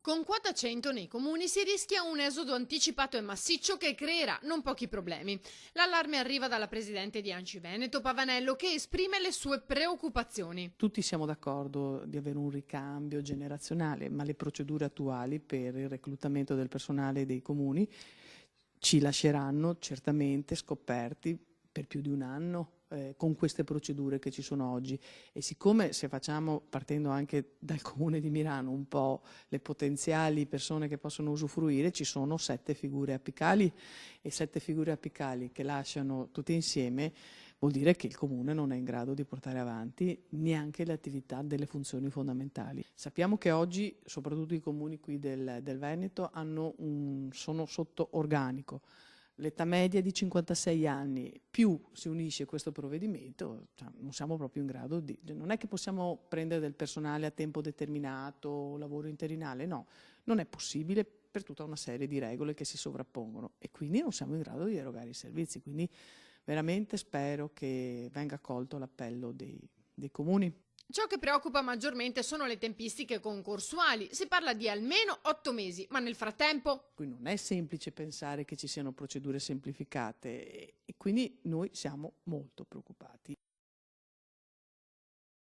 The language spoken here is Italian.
Con quota 100 nei comuni si rischia un esodo anticipato e massiccio che creerà non pochi problemi. L'allarme arriva dalla presidente di ANCI Veneto, Pavanello, che esprime le sue preoccupazioni. Tutti siamo d'accordo di avere un ricambio generazionale, ma le procedure attuali per il reclutamento del personale dei comuni ci lasceranno certamente scoperti per più di un anno con queste procedure che ci sono oggi. E siccome, se facciamo, partendo anche dal comune di Milano, un po' le potenziali persone che possono usufruire, ci sono 7 figure apicali, e 7 figure apicali che lasciano tutte insieme vuol dire che il comune non è in grado di portare avanti neanche le attività delle funzioni fondamentali. Sappiamo che oggi, soprattutto i comuni qui del Veneto, sono sotto organico. L'età media è di 56 anni, più si unisce questo provvedimento, cioè non siamo proprio in grado non è che possiamo prendere del personale a tempo determinato, lavoro interinale, no, non è possibile per tutta una serie di regole che si sovrappongono e quindi non siamo in grado di erogare i servizi, quindi veramente spero che venga accolto l'appello dei comuni. Ciò che preoccupa maggiormente sono le tempistiche concorsuali. Si parla di almeno 8 mesi, ma nel frattempo... Qui non è semplice pensare che ci siano procedure semplificate e quindi noi siamo molto preoccupati.